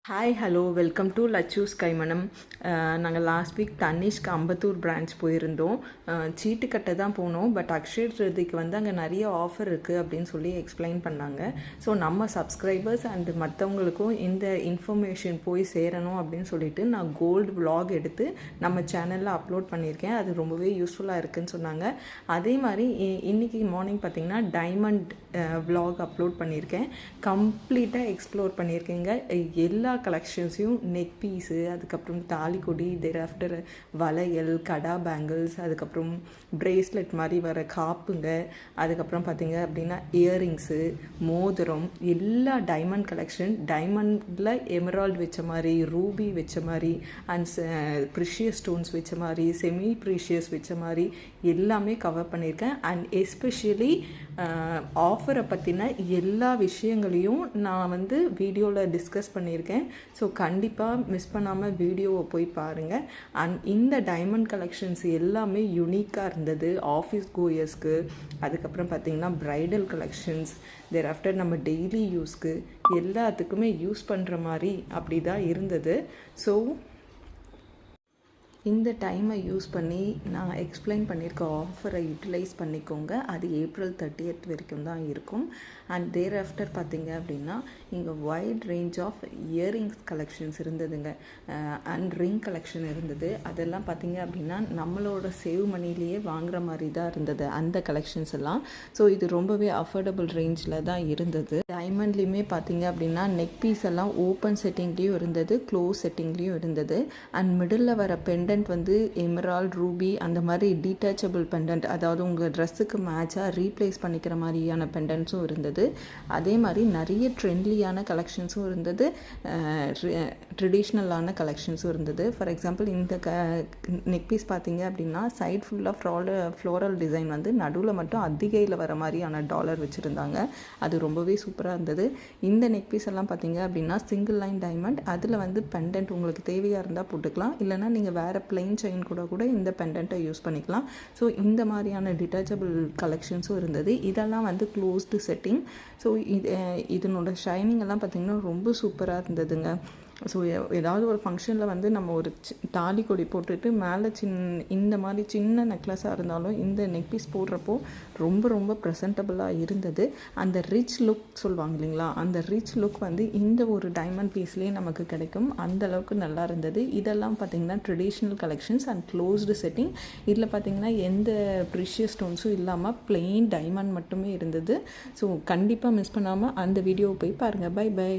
Hi hello welcome to Lachu's Kaimanam. நாங்கள் last week தனிஷ்க்கு Ambattur branch போயிருந்தோம். சீட்டு கட்ட தான் போனோம். பட் அக்ஷய திருதிக்கு வந்து அங்கே நிறைய ஆஃபர் இருக்குது அப்படின்னு சொல்லி எக்ஸ்பிளைன் பண்ணாங்க. ஸோ நம்ம சப்ஸ்கிரைபர்ஸ் அண்டு மற்றவங்களுக்கும் இந்த இன்ஃபர்மேஷன் போய் சேரணும் அப்படின்னு சொல்லிட்டு நான் கோல்டு விலாக் எடுத்து நம்ம சேனலில் அப்லோட் பண்ணியிருக்கேன். அது ரொம்பவே யூஸ்ஃபுல்லாக இருக்குதுன்னு சொன்னாங்க. அதே மாதிரி இன்றைக்கி மார்னிங் பார்த்திங்கன்னா டைமண்ட் விலாக் அப்லோட் பண்ணியிருக்கேன். கம்ப்ளீட்டாக எக்ஸ்ப்ளோர் பண்ணியிருக்கேங்க. எல்லா கலெக்ஷன்ஸையும் நெக் பீஸு, அதுக்கப்புறம் தாலிக்கொடி, தேர் ஆஃப்டர் வளையல், கடா பேங்கிள்ஸ், அதுக்கப்புறம் ப்ரேஸ்லெட் மாதிரி வர காப்புங்க, அதுக்கப்புறம் பார்த்திங்க அப்படின்னா இயரிங்ஸு, மோதிரம், எல்லா டைமண்ட் கலெக்ஷன், டைமண்டில் எமரால்டு வச்ச மாதிரி, ரூபி வச்ச மாதிரி, அண்ட் ப்ரிஷியஸ் ஸ்டோன்ஸ் வச்ச மாதிரி, செமி ப்ரீஷியஸ் வச்ச மாதிரி எல்லாமே கவர் பண்ணியிருக்கேன். அண்ட் எஸ்பெஷலி ஆஃபரை பற்றின எல்லா விஷயங்களையும் நான் வந்து வீடியோவில் டிஸ்கஸ் பண்ணியிருக்கேன். ஸோ கண்டிப்பாக மிஸ் பண்ணாமல் வீடியோவை போய் பாருங்கள். அண்ட் இந்த டைமண்ட் கலெக்ஷன்ஸ் எல்லாமே யூனிக்காக இருந்தது ஆஃபீஸ் கோயர்ஸ்க்கு. அதுக்கப்புறம் பார்த்திங்கன்னா ப்ரைடல் கலெக்ஷன்ஸ், தேர் ஆஃப்டர் நம்ம டெய்லி யூஸ்க்கு எல்லாத்துக்குமே யூஸ் பண்ணுற மாதிரி அப்படி தான் இருந்தது. ஸோ இந்த டைமை யூஸ் பண்ணி நான் எக்ஸ்பிளைன் பண்ணியிருக்க ஆஃபரை யூட்டிலைஸ் பண்ணிக்கோங்க. அது April 30th வரைக்கும் தான் இருக்கும். அண்ட் தேர் ஆஃப்டர் பார்த்திங்க அப்படின்னா இங்கே wide range of earrings collections இருந்ததுங்க. அண்ட் ரிங் கலெக்ஷன் இருந்தது. அதெல்லாம் பார்த்திங்க அப்படின்னா நம்மளோட சேவ் மணிலேயே வாங்குற மாதிரி தான் இருந்தது அந்த கலெக்ஷன்ஸ் எல்லாம். ஸோ இது ரொம்பவே அஃபோர்டபுள் ரேஞ்சில் தான் இருந்தது. டைமண்ட்லேயுமே பார்த்திங்க அப்படின்னா நெக் பீஸ் எல்லாம் ஓப்பன் செட்டிங்லேயும் இருந்தது, க்ளோஸ் செட்டிங்லேயும் இருந்தது. அண்ட் மிடில் வர பெண்டன்ட் வந்து எமரால்ட், ரூபி அந்த மாதிரி டீட்டாச்சபிள் பெண்டன்ட், அதாவது உங்கள் ட்ரெஸ்ஸுக்கு மேட்சாக ரீப்ளேஸ் பண்ணிக்கிற மாதிரியான பெண்டன்ட்ஸும் இருந்தது. அதே மாதிரி நிறைய ட்ரெண்ட்லியான கலெக்ஷன்ஸும் இருந்தது, ட்ரெடிஷ்னலான கலெக்ஷன்ஸும் இருந்தது. ஃபார் எக்ஸாம்பிள் இந்த நெக் பீஸ் பார்த்தீங்க அப்படின்னா சைட் ஃபுல்லாக ஃப்ளோரல் டிசைன் வந்து நடுவில் மட்டும் அதிகையில் வர மாதிரியான டாலர் வச்சுருந்தாங்க. அது ரொம்பவே சூப்பராக இருந்தது. இந்த நெக் பீஸ் எல்லாம் பார்த்தீங்க அப்படின்னா சிங்கிள் லைன் டைமண்ட், அதில் வந்து பெண்டன்ட் உங்களுக்கு தேவையாக இருந்தால் போட்டுக்கலாம், இல்லைனா நீங்கள் வேறு பிளெயின் செயின் கூட இந்த பெண்டன்ட்டை யூஸ் பண்ணிக்கலாம். ஸோ இந்த மாதிரியான டிட்டாச்சபிள் கலெக்ஷன்ஸும் இருந்தது. இதெல்லாம் வந்து க்ளோஸ்டு செட்டிங். ஸோ இதனோட ஷைனிங் எல்லாம் பார்த்திங்கன்னா ரொம்ப சூப்பராக இருந்ததுங்க. ஸோ ஏதாவது ஒரு ஃபங்க்ஷனில் வந்து நம்ம ஒரு தாலி கொடி போட்டுட்டு மேலே இந்த மாதிரி சின்ன நெக்லஸாக இருந்தாலும் இந்த நெக் பீஸ் போடுறப்போ ரொம்ப ரொம்ப ப்ரெசன்டபுளாக இருந்தது. அந்த ரிச் லுக் சொல்லுவாங்க இல்லைங்களா, அந்த ரிச் லுக் வந்து இந்த ஒரு டைமண்ட் பீஸ்லேயே நமக்கு கிடைக்கும். அந்தளவுக்கு நல்லா இருந்தது. இதெல்லாம் பார்த்திங்கன்னா traditional collections and closed setting. இதில் பார்த்திங்கன்னா எந்த ப்ரிஷியஸ் ஸ்டோன்ஸும் இல்லாமல் பிளெயின் டைமண்ட் மட்டுமே இருந்தது. ஸோ கண்டிப்பாக மிஸ் பண்ணாமல் அந்த வீடியோவை போய் பாருங்கள். Bye by.